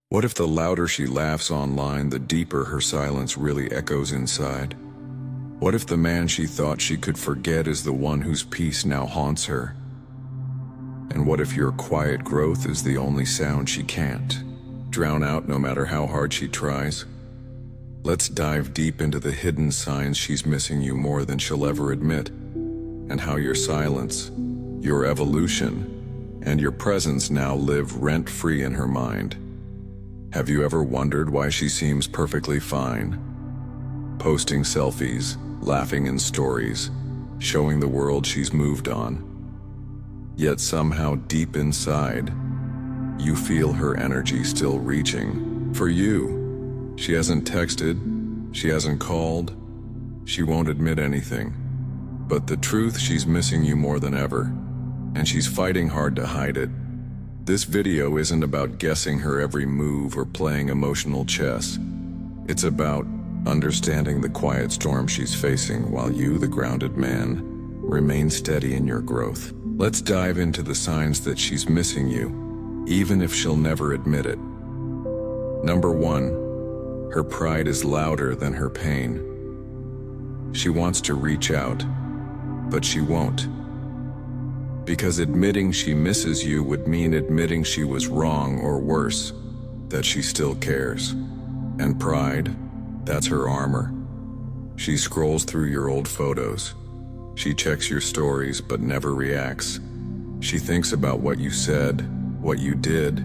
What if the louder she laughs online, the deeper her silence really echoes inside? What if the man she thought she could forget is the one whose peace now haunts her? And what if your quiet growth is the only sound she can't drown out no matter how hard she tries? Let's dive deep into the hidden signs she's missing you more than she'll ever admit, and how your silence, your evolution, and your presence now live rent-free in her mind. Have you ever wondered why she seems perfectly fine? Posting selfies, laughing in stories, showing the world she's moved on. Yet somehow deep inside, you feel her energy still reaching for you. She hasn't texted, she hasn't called, she won't admit anything. But the truth, she's missing you more than ever, and she's fighting hard to hide it. This video isn't about guessing her every move or playing emotional chess. It's about understanding the quiet storm she's facing while you, the grounded man, remain steady in your growth. Let's dive into the signs that she's missing you, even if she'll never admit it. Number 1, her pride is louder than her pain. She wants to reach out, but she won't. Because admitting she misses you would mean admitting she was wrong, or worse, that she still cares. And pride, that's her armor. She scrolls through your old photos. She checks your stories but never reacts. She thinks about what you said, what you did,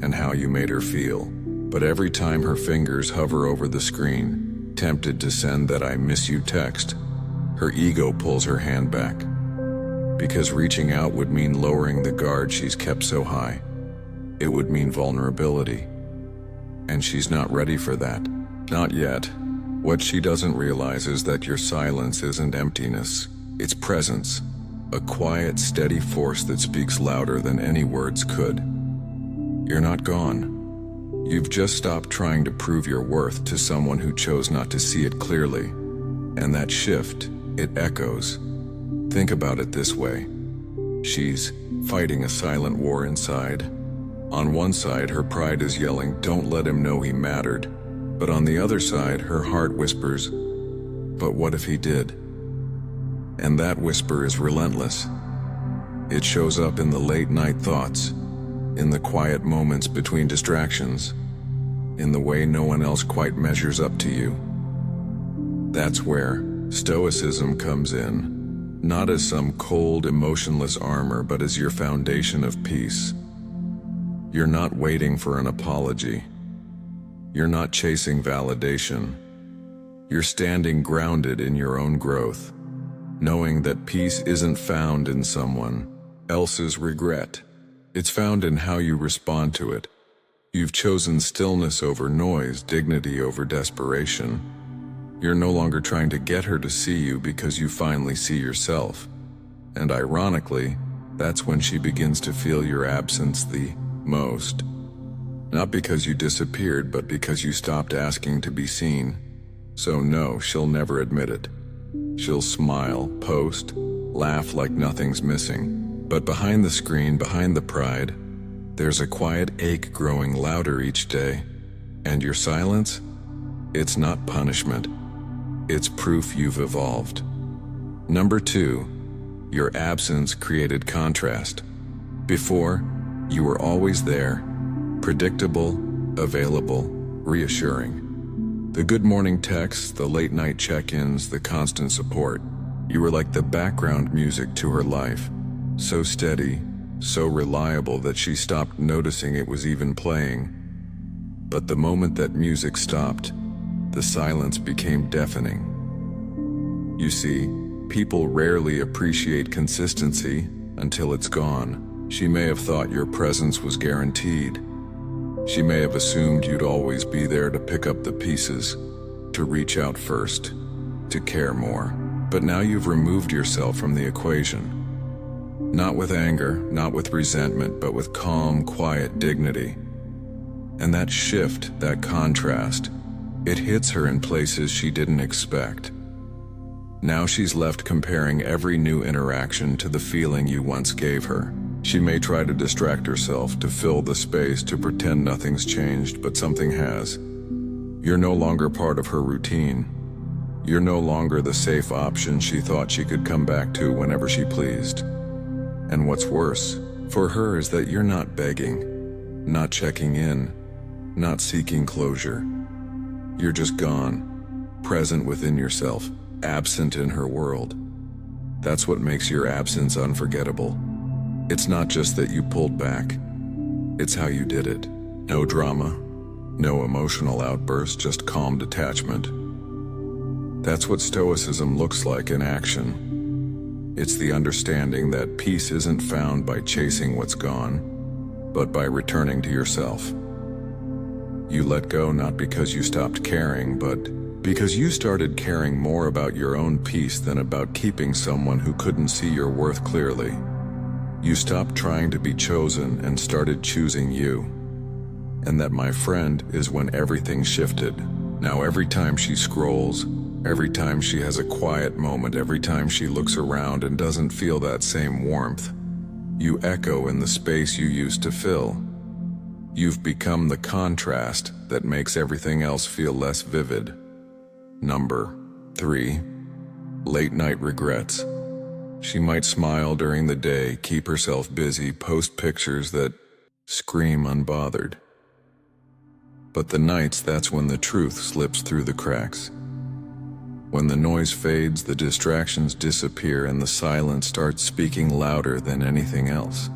and how you made her feel. But every time her fingers hover over the screen, tempted to send that "I miss you" text, her ego pulls her hand back. Because reaching out would mean lowering the guard she's kept so high. It would mean vulnerability. And she's not ready for that. Not yet. What she doesn't realize is that your silence isn't emptiness. It's presence. A quiet, steady force that speaks louder than any words could. You're not gone. You've just stopped trying to prove your worth to someone who chose not to see it clearly. And that shift, it echoes. Think about it this way. She's fighting a silent war inside. On one side, her pride is yelling, "Don't let him know he mattered." But on the other side, her heart whispers, "But what if he did?" And that whisper is relentless. It shows up in the late-night thoughts, in the quiet moments between distractions, in the way no one else quite measures up to you. That's where Stoicism comes in. Not as some cold, emotionless armor, but as your foundation of peace. You're not waiting for an apology. You're not chasing validation. You're standing grounded in your own growth, knowing that peace isn't found in someone else's regret. It's found in how you respond to it. You've chosen stillness over noise, dignity over desperation. You're no longer trying to get her to see you because you finally see yourself. And ironically, that's when she begins to feel your absence the most. Not because you disappeared, but because you stopped asking to be seen. So no, she'll never admit it. She'll smile, post, laugh like nothing's missing. But behind the screen, behind the pride, there's a quiet ache growing louder each day. And your silence? It's not punishment. It's proof you've evolved. Number 2, your absence created contrast. Before, you were always there, predictable, available, reassuring. The good morning texts, the late night check-ins, the constant support. You were like the background music to her life. So steady, so reliable that she stopped noticing it was even playing. But the moment that music stopped, the silence became deafening. You see, people rarely appreciate consistency until it's gone. She may have thought your presence was guaranteed. She may have assumed you'd always be there to pick up the pieces, to reach out first, to care more. But now you've removed yourself from the equation. Not with anger, not with resentment, but with calm, quiet dignity. And that shift, that contrast, it hits her in places she didn't expect. Now she's left comparing every new interaction to the feeling you once gave her. She may try to distract herself, to fill the space, to pretend nothing's changed, but something has. You're no longer part of her routine. You're no longer the safe option she thought she could come back to whenever she pleased. And what's worse for her is that you're not begging, not checking in, not seeking closure. You're just gone, present within yourself, absent in her world. That's what makes your absence unforgettable. It's not just that you pulled back, it's how you did it. No drama, no emotional outburst, just calm detachment. That's what Stoicism looks like in action. It's the understanding that peace isn't found by chasing what's gone, but by returning to yourself. You let go not because you stopped caring, but because you started caring more about your own peace than about keeping someone who couldn't see your worth clearly. You stopped trying to be chosen and started choosing you. And that, my friend, is when everything shifted. Now every time she scrolls, every time she has a quiet moment, every time she looks around and doesn't feel that same warmth, you echo in the space you used to fill. You've become the contrast that makes everything else feel less vivid. Number 3. Late night regrets. She might smile during the day, keep herself busy, post pictures that scream unbothered. But the nights, that's when the truth slips through the cracks. When the noise fades, the distractions disappear, and the silence starts speaking louder than anything else.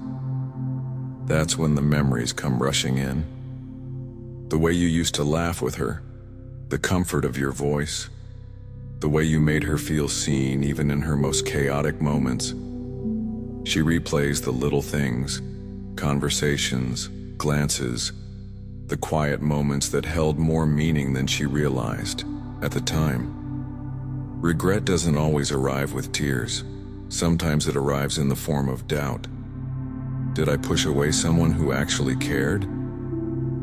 That's when the memories come rushing in. The way you used to laugh with her, the comfort of your voice, the way you made her feel seen even in her most chaotic moments. She replays the little things, conversations, glances, the quiet moments that held more meaning than she realized at the time. Regret doesn't always arrive with tears. Sometimes it arrives in the form of doubt. Did I push away someone who actually cared?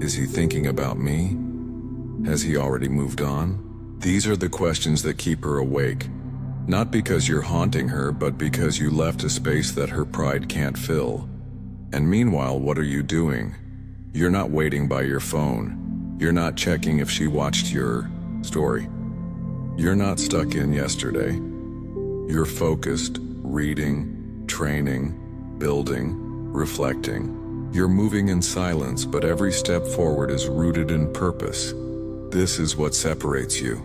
Is he thinking about me? Has he already moved on? These are the questions that keep her awake. Not because you're haunting her, but because you left a space that her pride can't fill. And meanwhile, what are you doing? You're not waiting by your phone. You're not checking if she watched your story. You're not stuck in yesterday. You're focused, reading, training, building, reflecting. You're moving in silence, but every step forward is rooted in purpose. This is what separates you.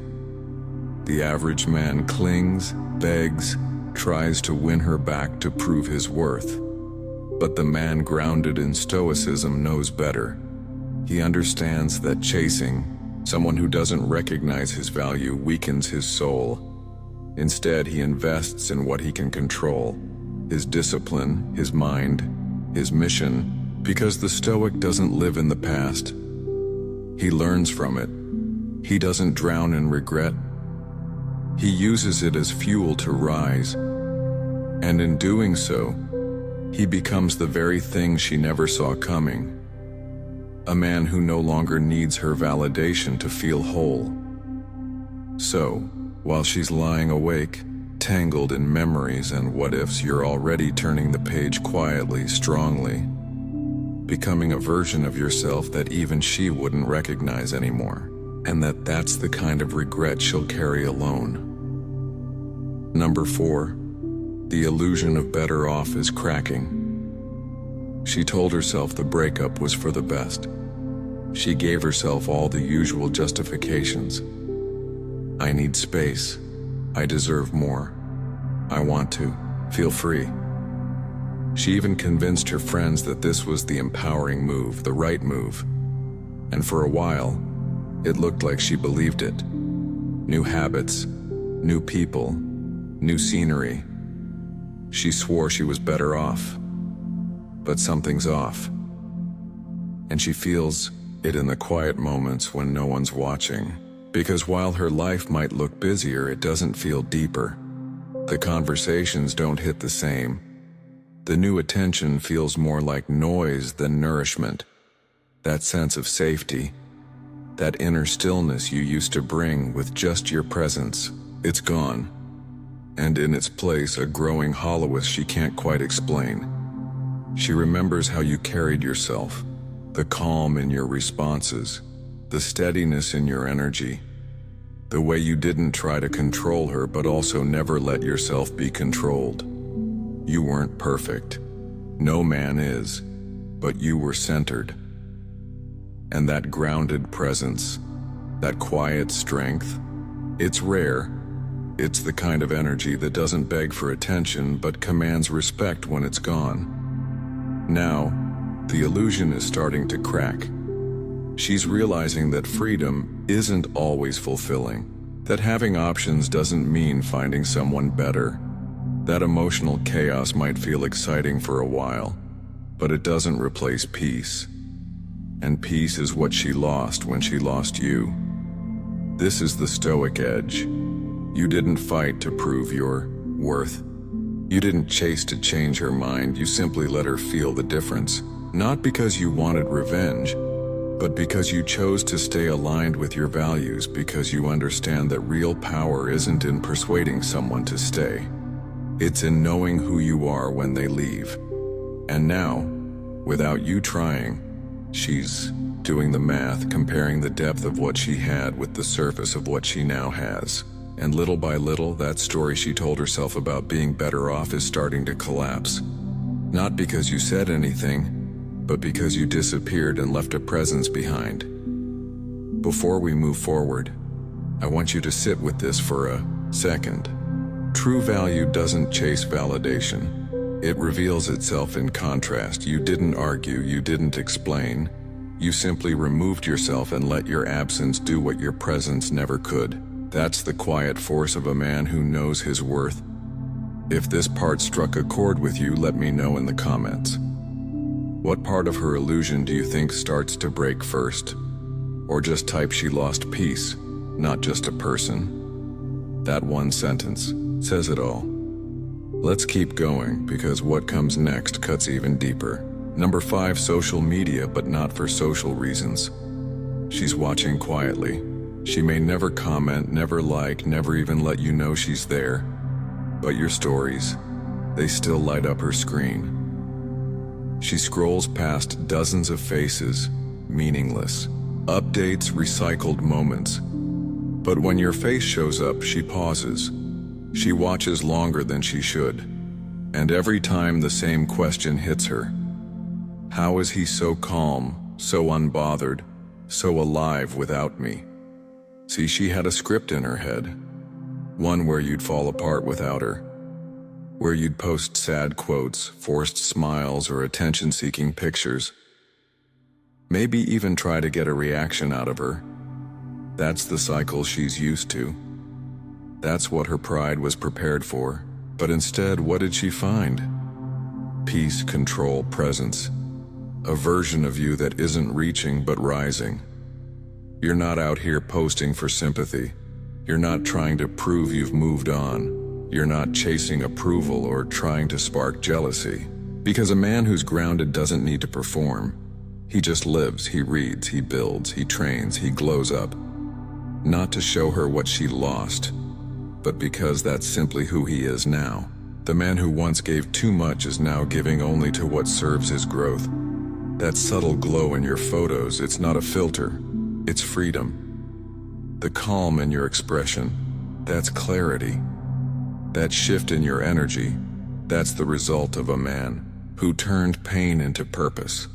The average man clings, begs, tries to win her back to prove his worth. But the man grounded in Stoicism knows better. He understands that chasing someone who doesn't recognize his value weakens his soul. Instead, he invests in what he can control, his discipline, his mind, his mission, because the Stoic doesn't live in the past. He learns from it. He doesn't drown in regret. He uses it as fuel to rise. And in doing so, he becomes the very thing she never saw coming. A man who no longer needs her validation to feel whole. So, while she's lying awake, tangled in memories and what-ifs, you're already turning the page quietly, strongly, becoming a version of yourself that even she wouldn't recognize anymore, and that's the kind of regret she'll carry alone. Number 4. The illusion of better off is cracking. She told herself the breakup was for the best. She gave herself all the usual justifications. I need space. I deserve more. I want to feel free. She even convinced her friends that this was the empowering move, the right move. And for a while, it looked like she believed it. New habits, new people, new scenery. She swore she was better off. But something's off. And she feels it in the quiet moments when no one's watching. Because while her life might look busier, it doesn't feel deeper. The conversations don't hit the same. The new attention feels more like noise than nourishment. That sense of safety, that inner stillness you used to bring with just your presence, it's gone. And in its place, a growing hollowness she can't quite explain. She remembers how you carried yourself, the calm in your responses, the steadiness in your energy, the way you didn't try to control her but also never let yourself be controlled. You weren't perfect. No man is, but you were centered. And that grounded presence, that quiet strength, it's rare. It's the kind of energy that doesn't beg for attention but commands respect when it's gone. Now, the illusion is starting to crack. She's realizing that freedom isn't always fulfilling, that having options doesn't mean finding someone better. That emotional chaos might feel exciting for a while, but it doesn't replace peace. And peace is what she lost when she lost you. This is the Stoic edge. You didn't fight to prove your worth. You didn't chase to change her mind, you simply let her feel the difference. Not because you wanted revenge, but because you chose to stay aligned with your values, because you understand that real power isn't in persuading someone to stay. It's in knowing who you are when they leave. And now, without you trying, she's doing the math, comparing the depth of what she had with the surface of what she now has. And little by little, that story she told herself about being better off is starting to collapse. Not because you said anything, but because you disappeared and left a presence behind. Before we move forward, I want you to sit with this for a second. True value doesn't chase validation. It reveals itself in contrast. You didn't argue, you didn't explain. You simply removed yourself and let your absence do what your presence never could. That's the quiet force of a man who knows his worth. If this part struck a chord with you, let me know in the comments. What part of her illusion do you think starts to break first? Or just type she lost peace, not just a person? That one sentence says it all. Let's keep going, because what comes next cuts even deeper. Number 5, social media, but not for social reasons. She's watching quietly. She may never comment, never like, never even let you know she's there. But your stories, they still light up her screen. She scrolls past dozens of faces, meaningless. Updates, recycled moments. But when your face shows up, she pauses. She watches longer than she should. And every time the same question hits her. How is he so calm, so unbothered, so alive without me? See, she had a script in her head. One where you'd fall apart without her. Where you'd post sad quotes, forced smiles, or attention-seeking pictures. Maybe even try to get a reaction out of her. That's the cycle she's used to. That's what her pride was prepared for. But instead, what did she find? Peace, control, presence. A version of you that isn't reaching but rising. You're not out here posting for sympathy. You're not trying to prove you've moved on. You're not chasing approval or trying to spark jealousy. Because a man who's grounded doesn't need to perform. He just lives, he reads, he builds, he trains, he glows up. Not to show her what she lost, but because that's simply who he is now. The man who once gave too much is now giving only to what serves his growth. That subtle glow in your photos, it's not a filter, it's freedom. The calm in your expression, that's clarity. That shift in your energy, that's the result of a man who turned pain into purpose.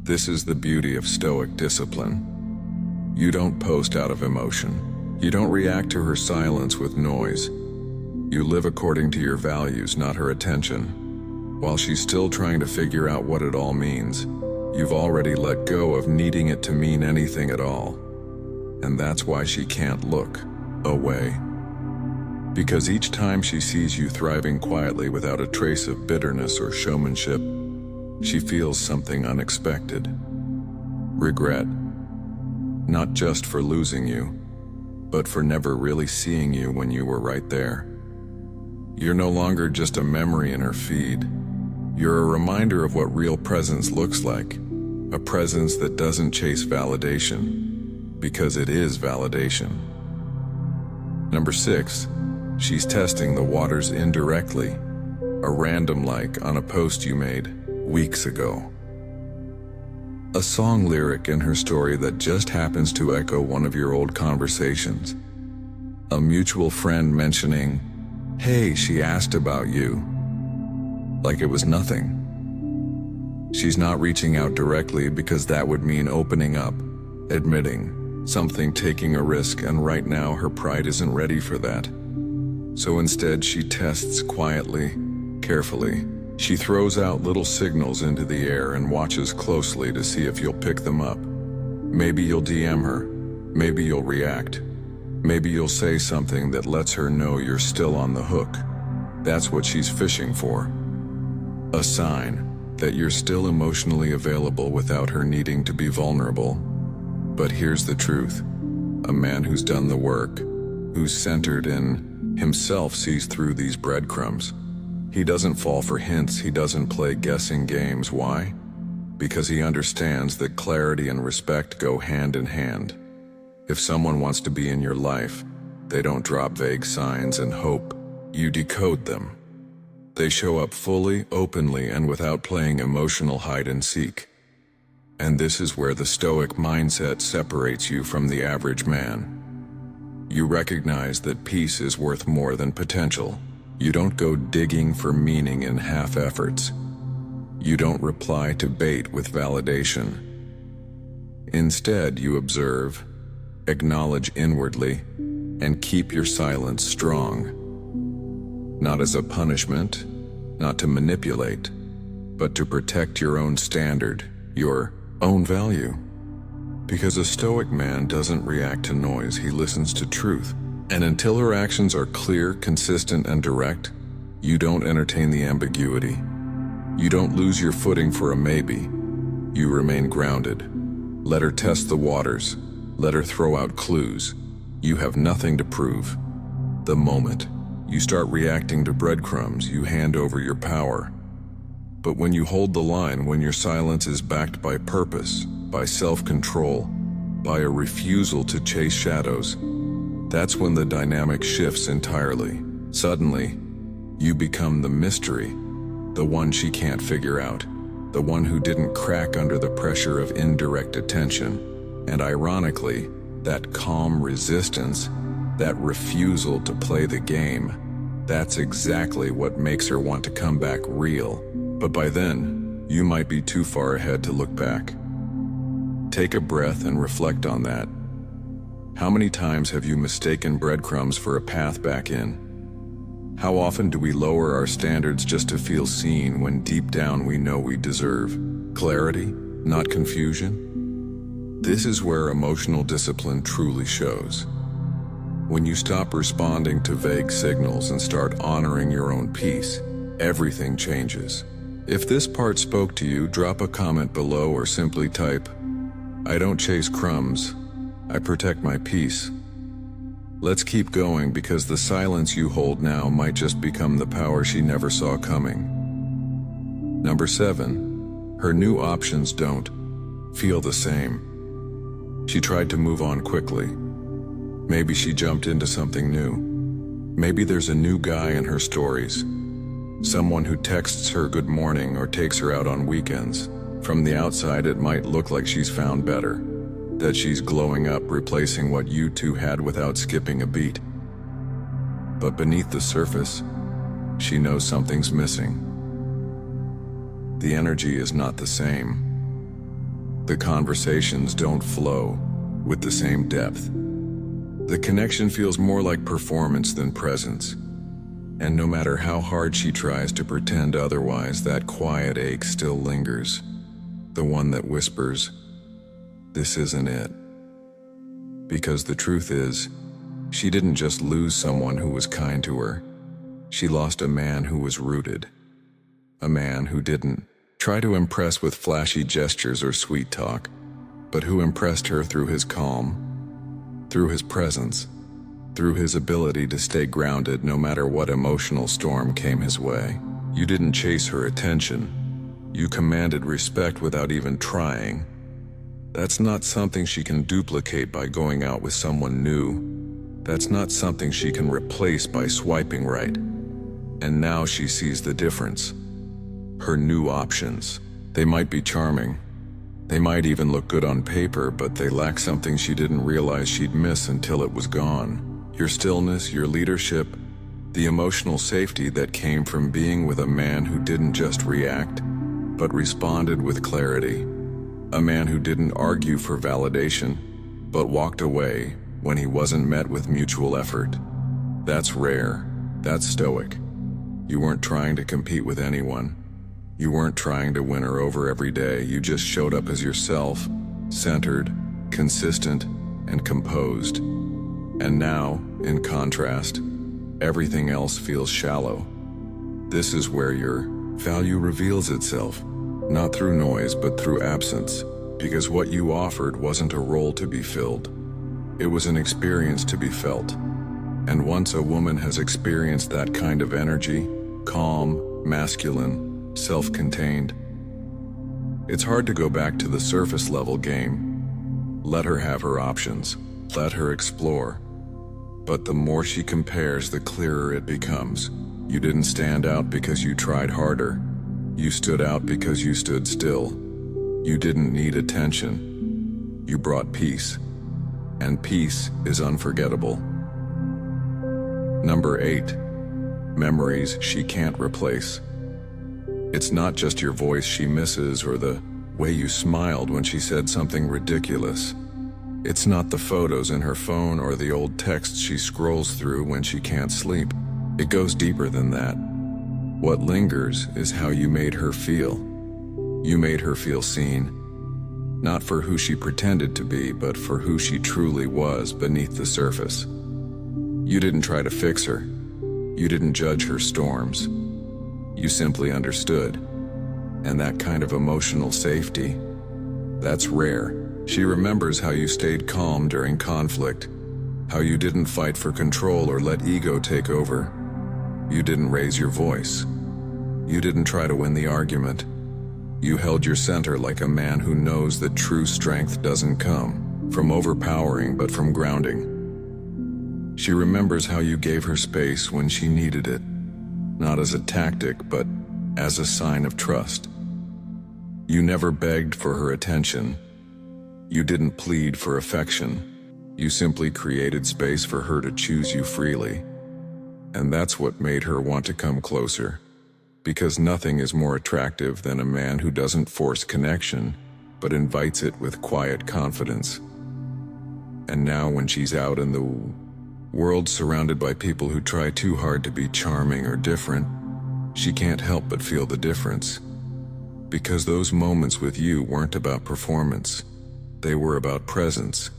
This is the beauty of Stoic discipline. You don't post out of emotion. You don't react to her silence with noise. You live according to your values, not her attention. While she's still trying to figure out what it all means, you've already let go of needing it to mean anything at all. And that's why she can't look away. Because each time she sees you thriving quietly without a trace of bitterness or showmanship, she feels something unexpected. Regret. Not just for losing you, but for never really seeing you when you were right there. You're no longer just a memory in her feed. You're a reminder of what real presence looks like. A presence that doesn't chase validation, because it is validation. Number 6, she's testing the waters indirectly. A random like on a post you made. weeks ago. A song lyric in her story that just happens to echo one of your old conversations. A mutual friend mentioning, "Hey, she asked about you." Like it was nothing. She's not reaching out directly because that would mean opening up, admitting something, taking a risk, and right now her pride isn't ready for that. So instead she tests quietly, carefully. She throws out little signals into the air and watches closely to see if you'll pick them up. Maybe you'll DM her, maybe you'll react, maybe you'll say something that lets her know you're still on the hook. That's what she's fishing for. A sign that you're still emotionally available without her needing to be vulnerable. But here's the truth. A man who's done the work, who's centered in himself, sees through these breadcrumbs. He doesn't fall for hints, he doesn't play guessing games. Why? Because he understands that clarity and respect go hand in hand. If someone wants to be in your life, they don't drop vague signs and hope you decode them. They show up fully, openly, and without playing emotional hide and seek. And this is where the Stoic mindset separates you from the average man. You recognize that peace is worth more than potential. You don't go digging for meaning in half efforts. You don't reply to bait with validation. Instead, you observe, acknowledge inwardly, and keep your silence strong. Not as a punishment, not to manipulate, but to protect your own standard, your own value. Because a Stoic man doesn't react to noise, he listens to truth. And until her actions are clear, consistent, and direct, you don't entertain the ambiguity. You don't lose your footing for a maybe. You remain grounded. Let her test the waters. Let her throw out clues. You have nothing to prove. The moment you start reacting to breadcrumbs, you hand over your power. But when you hold the line, when your silence is backed by purpose, by self-control, by a refusal to chase shadows, that's when the dynamic shifts entirely. Suddenly, you become the mystery, the one she can't figure out, the one who didn't crack under the pressure of indirect attention. And ironically, that calm resistance, that refusal to play the game, that's exactly what makes her want to come back real. But by then, you might be too far ahead to look back. Take a breath and reflect on that. How many times have you mistaken breadcrumbs for a path back in? How often do we lower our standards just to feel seen when deep down we know we deserve clarity, not confusion? This is where emotional discipline truly shows. When you stop responding to vague signals and start honoring your own peace, everything changes. If this part spoke to you, drop a comment below or simply type, "I don't chase crumbs, I protect my peace." Let's keep going, because the silence you hold now might just become the power she never saw coming. Number 7, her new options don't feel the same. She tried to move on quickly. Maybe she jumped into something new. Maybe there's a new guy in her stories. Someone who texts her good morning or takes her out on weekends. From the outside, it might look like she's found better, that she's glowing up, replacing what you two had without skipping a beat. But beneath the surface, she knows something's missing. The energy is not the same. The conversations don't flow with the same depth. The connection feels more like performance than presence. And no matter how hard she tries to pretend otherwise, that quiet ache still lingers. The one that whispers, "This isn't it." Because the truth is, she didn't just lose someone who was kind to her. She lost a man who was rooted. A man who didn't try to impress with flashy gestures or sweet talk, but who impressed her through his calm, through his presence, through his ability to stay grounded no matter what emotional storm came his way. You didn't chase her attention. You commanded respect without even trying. That's not something she can duplicate by going out with someone new. That's not something she can replace by swiping right. And now she sees the difference. her new options. They might be charming. They might even look good on paper, but they lack something she didn't realize she'd miss until it was gone. Your stillness, your leadership, the emotional safety that came from being with a man who didn't just react, but responded with clarity. A man who didn't argue for validation, but walked away when he wasn't met with mutual effort. That's rare. That's stoic. You weren't trying to compete with anyone. You weren't trying to win her over every day. You just showed up as yourself, centered, consistent, and composed. And now, in contrast, everything else feels shallow. This is where your value reveals itself, not through noise but through absence, because what you offered wasn't a role to be filled. It was an experience to be felt. And once a woman has experienced that kind of energy, calm, masculine, self-contained, it's hard to go back to the surface level game. Let her have her options. Let her explore. But the more she compares, the clearer it becomes. You didn't stand out because you tried harder. You stood out because you stood still. You didn't need attention. You brought peace. And peace is unforgettable. Number 8. Memories she can't replace. It's not just your voice she misses or the way you smiled when she said something ridiculous. It's not the photos in her phone or the old texts she scrolls through when she can't sleep. It goes deeper than that. What lingers is how you made her feel. You made her feel seen. Not for who she pretended to be, but for who she truly was beneath the surface. You didn't try to fix her. You didn't judge her storms. You simply understood. And that kind of emotional safety, that's rare. She remembers how you stayed calm during conflict, how you didn't fight for control or let ego take over. You didn't raise your voice. You didn't try to win the argument. You held your center like a man who knows that true strength doesn't come from overpowering but from grounding. She remembers how you gave her space when she needed it, not as a tactic but as a sign of trust. You never begged for her attention. You didn't plead for affection. You simply created space for her to choose you freely. And that's what made her want to come closer. Because nothing is more attractive than a man who doesn't force connection, but invites it with quiet confidence. And now when she's out in the world surrounded by people who try too hard to be charming or different, she can't help but feel the difference. Because those moments with you weren't about performance. They were about presence.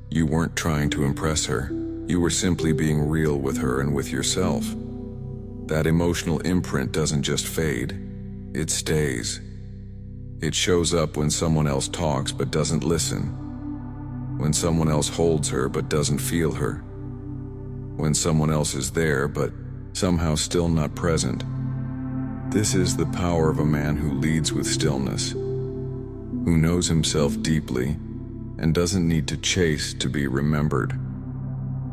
You weren't trying to impress her. You were simply being real with her and with yourself. That emotional imprint doesn't just fade. It stays. It shows up when someone else talks but doesn't listen. When someone else holds her but doesn't feel her. When someone else is there but somehow still not present. This is the power of a man who leads with stillness, who knows himself deeply and doesn't need to chase to be remembered.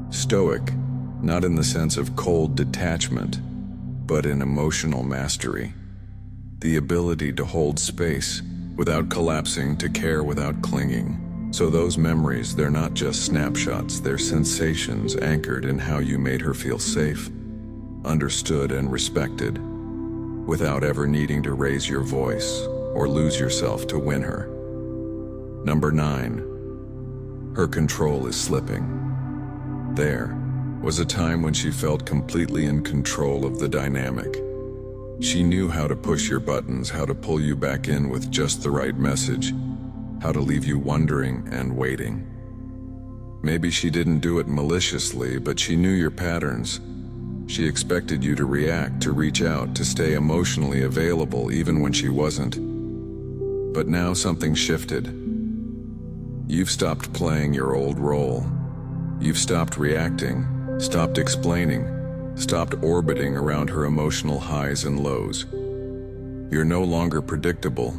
Stoic, not in the sense of cold detachment, but in emotional mastery. The ability to hold space without collapsing, to care without clinging. So those memories, they're not just snapshots, they're sensations anchored in how you made her feel safe, understood and respected, without ever needing to raise your voice or lose yourself to win her. Number 9. Her control is slipping. There was a time when she felt completely in control of the dynamic. She knew how to push your buttons, how to pull you back in with just the right message, how to leave you wondering and waiting. Maybe she didn't do it maliciously, but she knew your patterns. She expected you to react, to reach out, to stay emotionally available even when she wasn't. But now something shifted. You've stopped playing your old role. You've stopped reacting, stopped explaining, stopped orbiting around her emotional highs and lows. You're no longer predictable,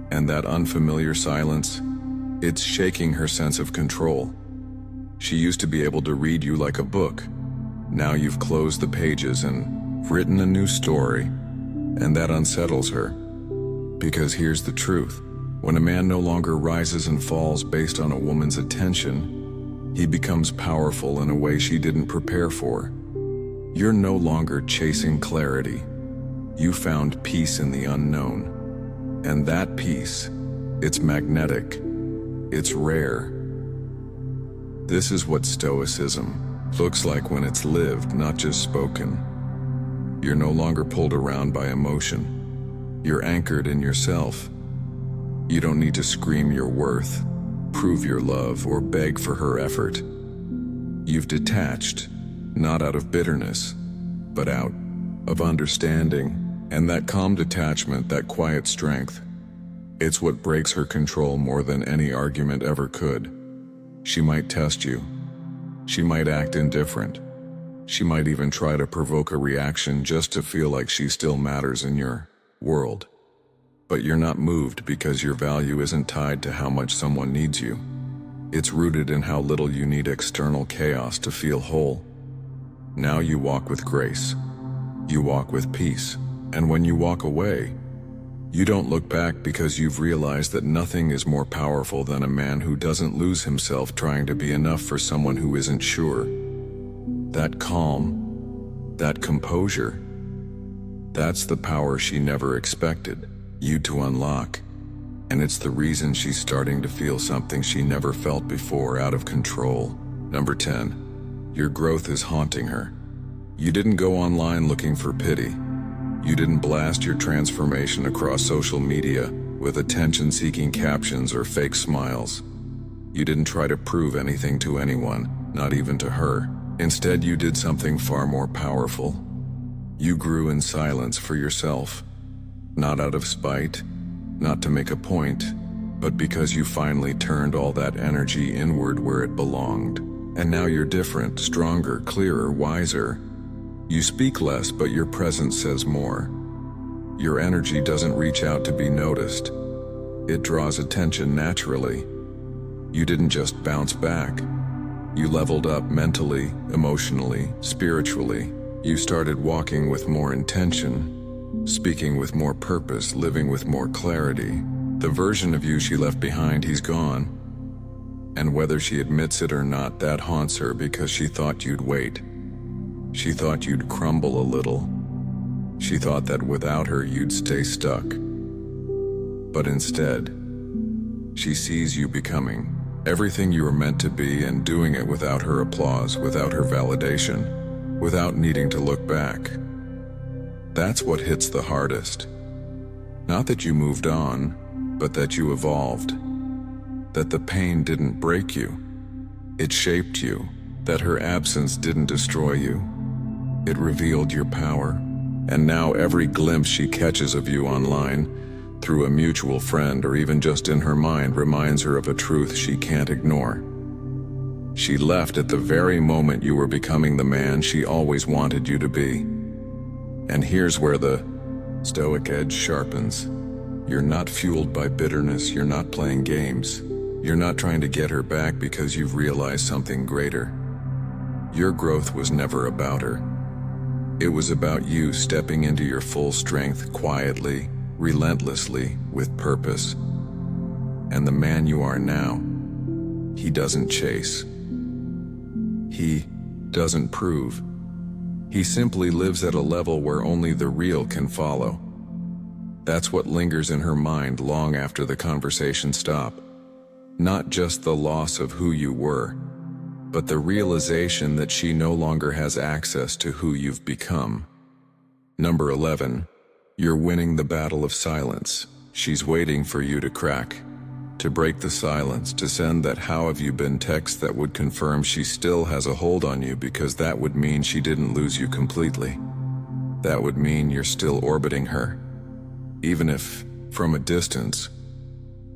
and that unfamiliar silence, it's shaking her sense of control. She used to be able to read you like a book. Now you've closed the pages and written a new story, and that unsettles her. Because here's the truth. When a man no longer rises and falls based on a woman's attention, he becomes powerful in a way she didn't prepare for. You're no longer chasing clarity. You found peace in the unknown. And that peace, it's magnetic. It's rare. This is what Stoicism looks like when it's lived, not just spoken. You're no longer pulled around by emotion. You're anchored in yourself. You don't need to scream your worth, prove your love, or beg for her effort. You've detached, not out of bitterness, but out of understanding. And that calm detachment, that quiet strength, it's what breaks her control more than any argument ever could. She might test you. She might act indifferent. She might even try to provoke a reaction just to feel like she still matters in your world. But you're not moved because your value isn't tied to how much someone needs you. It's rooted in how little you need external chaos to feel whole. Now you walk with grace. You walk with peace. And when you walk away, you don't look back because you've realized that nothing is more powerful than a man who doesn't lose himself trying to be enough for someone who isn't sure. That calm, that composure, that's the power she never expected you to unlock. And it's the reason she's starting to feel something she never felt before, out of control. Number 10, your growth is haunting her. You didn't go online looking for pity. You didn't blast your transformation across social media with attention-seeking captions or fake smiles. You didn't try to prove anything to anyone, not even to her. Instead, you did something far more powerful. You grew in silence for yourself, not out of spite, not to make a point, but because you finally turned all that energy inward where it belonged. And now you're different, stronger, clearer, wiser. You speak less, but your presence says more. Your energy doesn't reach out to be noticed. It draws attention naturally. You didn't just bounce back. You leveled up mentally, emotionally, spiritually. You started walking with more intention, speaking with more purpose, living with more clarity. The version of you she left behind, he's gone. And whether she admits it or not, that haunts her because she thought you'd wait. She thought you'd crumble a little. She thought that without her you'd stay stuck. But instead, she sees you becoming everything you were meant to be, and doing it without her applause, without her validation, without needing to look back. That's what hits the hardest. Not that you moved on, but that you evolved. That the pain didn't break you. It shaped you. That her absence didn't destroy you. It revealed your power. And now every glimpse she catches of you online, through a mutual friend or even just in her mind, reminds her of a truth she can't ignore. She left at the very moment you were becoming the man she always wanted you to be. And here's where the Stoic edge sharpens. You're not fueled by bitterness, you're not playing games. You're not trying to get her back because you've realized something greater. Your growth was never about her. It was about you stepping into your full strength quietly, relentlessly, with purpose. And the man you are now, he doesn't chase. He doesn't prove. He simply lives at a level where only the real can follow. That's what lingers in her mind long after the conversation stops. Not just the loss of who you were, but the realization that she no longer has access to who you've become. Number 11, you're winning the battle of silence. She's waiting for you to crack, to break the silence, to send that "how have you been" text that would confirm she still has a hold on you, because that would mean she didn't lose you completely. That would mean you're still orbiting her, even if from a distance.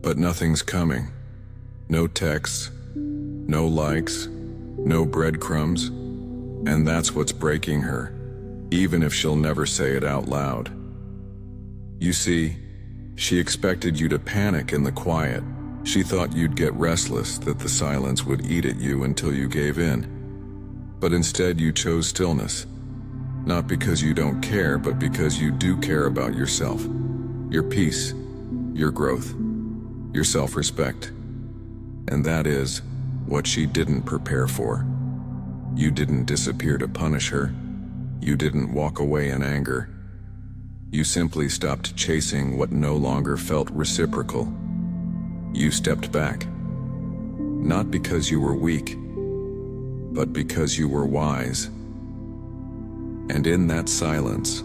But nothing's coming. No texts, no likes, no breadcrumbs, and that's what's breaking her, even if she'll never say it out loud. You see, she expected you to panic in the quiet. She thought you'd get restless, that the silence would eat at you until you gave in. But instead you chose stillness. Not because you don't care, but because you do care about yourself, your peace, your growth, your self-respect. And that is what she didn't prepare for. You didn't disappear to punish her. You didn't walk away in anger. You simply stopped chasing what no longer felt reciprocal. You stepped back. Not because you were weak, but because you were wise. And in that silence,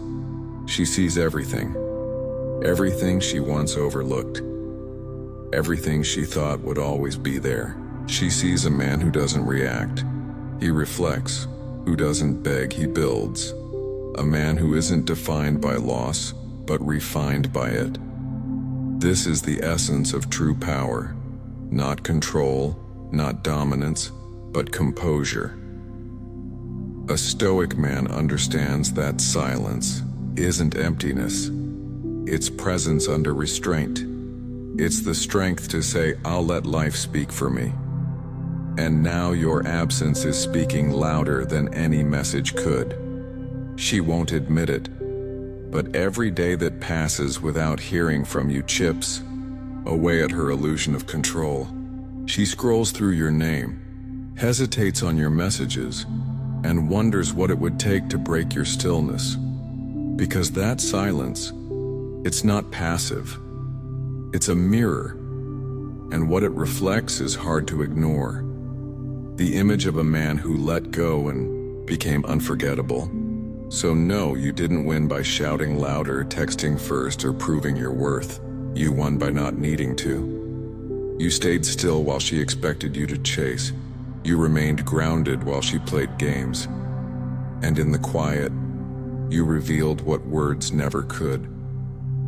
she sees everything. Everything she once overlooked. Everything she thought would always be there. She sees a man who doesn't react. He reflects. Who doesn't beg, he builds. A man who isn't defined by loss, but refined by it. This is the essence of true power. Not control, not dominance, but composure. A Stoic man understands that silence isn't emptiness. It's presence under restraint. It's the strength to say, I'll let life speak for me. And now your absence is speaking louder than any message could. She won't admit it, but every day that passes without hearing from you chips away at her illusion of control. She scrolls through your name, hesitates on your messages, and wonders what it would take to break your stillness. Because that silence, it's not passive. It's a mirror, and what it reflects is hard to ignore. The image of a man who let go and became unforgettable. So no, you didn't win by shouting louder, texting first, or proving your worth. You won by not needing to. You stayed still while she expected you to chase. You remained grounded while she played games. And in the quiet, you revealed what words never could,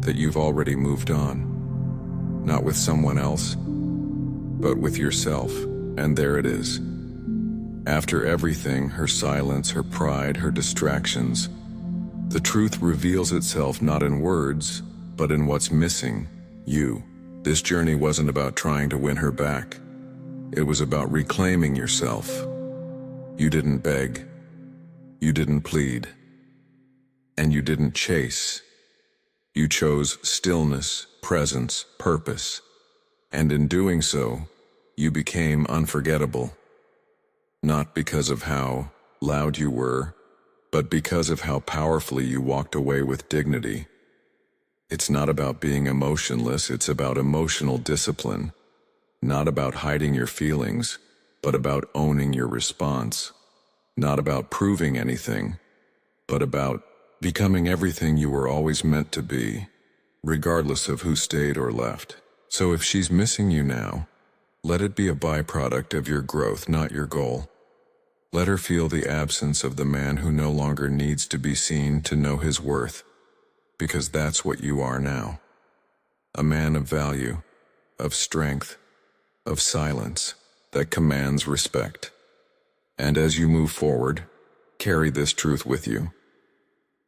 that you've already moved on. Not with someone else, but with yourself. And there it is. After everything, her silence, her pride, her distractions, the truth reveals itself not in words, but in what's missing, you. This journey wasn't about trying to win her back. It was about reclaiming yourself. You didn't beg. You didn't plead. And you didn't chase. You chose stillness, presence, purpose. And in doing so, you became unforgettable. Not because of how loud you were, but because of how powerfully you walked away with dignity. It's not about being emotionless, it's about emotional discipline. Not about hiding your feelings, but about owning your response. Not about proving anything, but about becoming everything you were always meant to be, regardless of who stayed or left. So if she's missing you now, let it be a byproduct of your growth, not your goal. Let her feel the absence of the man who no longer needs to be seen to know his worth, because that's what you are now. A man of value, of strength, of silence that commands respect. And as you move forward, carry this truth with you.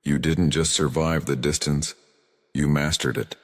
You didn't just survive the distance, you mastered it.